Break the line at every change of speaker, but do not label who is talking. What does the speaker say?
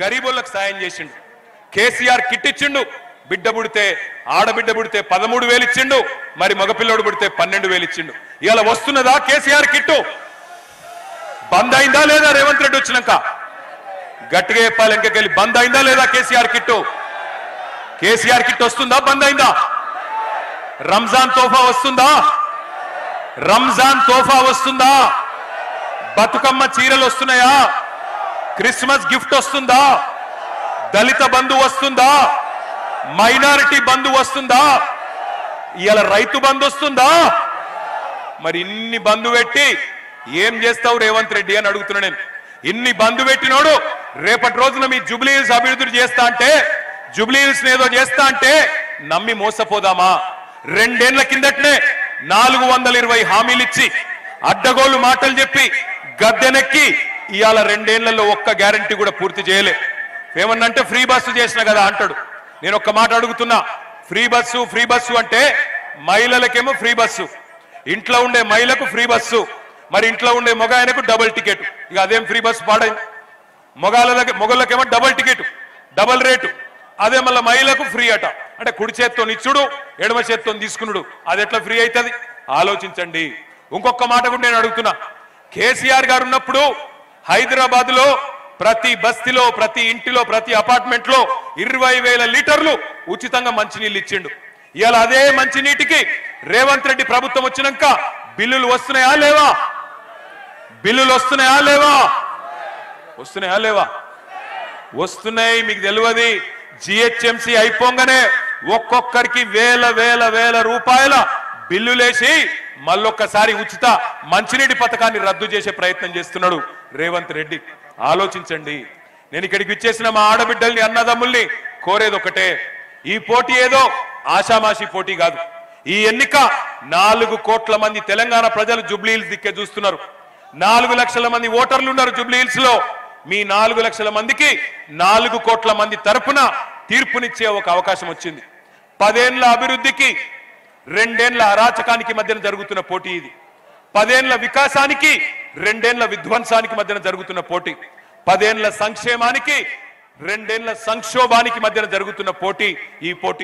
గరీబులకు సాయం చేసిండు. కేసీఆర్ కిట్ ఇచ్చిండు. బిడ్డ పుడితే ఆడబిడ్డ పుడితే 13,000 ఇచ్చిండు. మరి మగపిల్లోడు పుడితే 12,000 ఇచ్చిండు. ఇవాళ వస్తున్నదా కేసీఆర్ కిట్టు? బంద్ అయిందా లేదా? రేవంత్ రెడ్డి వచ్చినాక గట్టిగా చెప్పాలి. ఇంకెళ్ళి బంద్ అయిందా లేదా కేసీఆర్ కిట్టు? కేసీఆర్ కిట్ వస్తుందా? బంద్ అయిందా? రంజాన్ తోఫా వస్తుందా? రంజాన్ తోఫా వస్తుందా? బతుకమ్మ చీరలు వస్తున్నాయా? క్రిస్మస్ గిఫ్ట్ వస్తుందా? దళిత బంధు వస్తుందా? మైనారిటీ బంధు వస్తుందా? ఇవాళ రైతు బంధు వస్తుందా? మరి ఇన్ని బంధు పెట్టి ఏం చేస్తావు రేవంత్ రెడ్డి అని అడుగుతున్నా నేను. ఇన్ని బంధు పెట్టినోడు రేపటి రోజున మీ జూబ్లీ హిల్స్ అభివృద్ధి చేస్తా అంటే, జూబ్లీ హిల్స్ ఏదో చేస్తా అంటే నమ్మి మోసపోదామా? 2 ఏళ్ల కిందటనే 420 హామీలు ఇచ్చి అడ్డగోలు మాటలు చెప్పి గద్దెనెక్కి ఇవాళ 2 ఏళ్లలో ఒక్క గ్యారంటీ కూడా పూర్తి చేయలే. ఏమన్నంటే ఫ్రీ బస్సు చేసిన కదా అంటాడు. నేను ఒక్క మాట అడుగుతున్నా, ఫ్రీ బస్సు అంటే మహిళలకేమో ఫ్రీ బస్సు, ఇంట్లో ఉండే మహిళకు ఫ్రీ బస్సు, మరి ఇంట్లో ఉండే మగ ఆయనకు డబుల్ టికెట్. ఇక అదేం ఫ్రీ బస్సు పాడైంది? మొగళ్ళకేమో డబుల్ టికెట్, డబుల్ రేటు. అదే మళ్ళీ మహిళకు ఫ్రీ అట. అంటే కుడి చేత్తో ఇచ్చుడు, ఎడమ చేత్తో తీసుకున్నాడు. అది ఎట్లా ఫ్రీ అవుతుంది? ఆలోచించండి. ఇంకొక మాట కూడా నేను అడుగుతున్నా, కేసీఆర్ గారు ఉన్నప్పుడు హైదరాబాద్ లో ప్రతి బస్తీలో, ప్రతి ఇంటిలో, ప్రతి అపార్ట్మెంట్ లో 20,000 లీటర్లు ఉచితంగా మంచినీళ్ళు ఇచ్చిండు. ఇవాళ అదే మంచినీటికి రేవంత్ రెడ్డి ప్రభుత్వం వచ్చినాక బిల్లులు వస్తున్నాయా లేవా? బిల్లులు వస్తున్నాయా లేవా? వస్తున్నాయా లేవా? వస్తున్నాయి. మీకు తెలియదు, జిహెచ్ఎంసీ అయిపోగానే ఒక్కొక్కరికి వేల రూపాయల బిల్లులేసి మళ్ళొక్కసారి ఉచిత మంచినీటి పథకాన్ని రద్దు చేసే ప్రయత్నం చేస్తున్నాడు రేవంత్ రెడ్డి. ఆలోచించండి. నేను ఇక్కడికి ఇచ్చేసిన మా ఆడబిడ్డల్ని, అన్నదమ్ముల్ని కోరేది ఒకటే, ఈ పోటీ ఏదో ఆషామాషి పోటీ కాదు. ఈ ఎన్నిక 4 కోట్ల మంది తెలంగాణ ప్రజలు జూబ్లీ హిల్స్ దిక్కే చూస్తున్నారు. 4 లక్షల మంది ఓటర్లు ఉన్నారు జూబ్లీ హిల్స్ లో. మీ 4 లక్షల మందికి 4 కోట్ల మంది తరపున తీర్పునిచ్చే ఒక అవకాశం వచ్చింది. 10 ఏళ్ల అభివృద్ధికి 2 ఏళ్ల అరాచకానికి మధ్యన జరుగుతున్న పోటీ ఇది. 10 ఏళ్ల వికాసానికి 2 ఏళ్ల విధ్వంసానికి మధ్యన జరుగుతున్న పోటీ. 10 ఏళ్ల సంక్షేమానికి 2 ఏళ్ల సంక్షోభానికి మధ్యన జరుగుతున్న పోటీ ఈ పోటీ.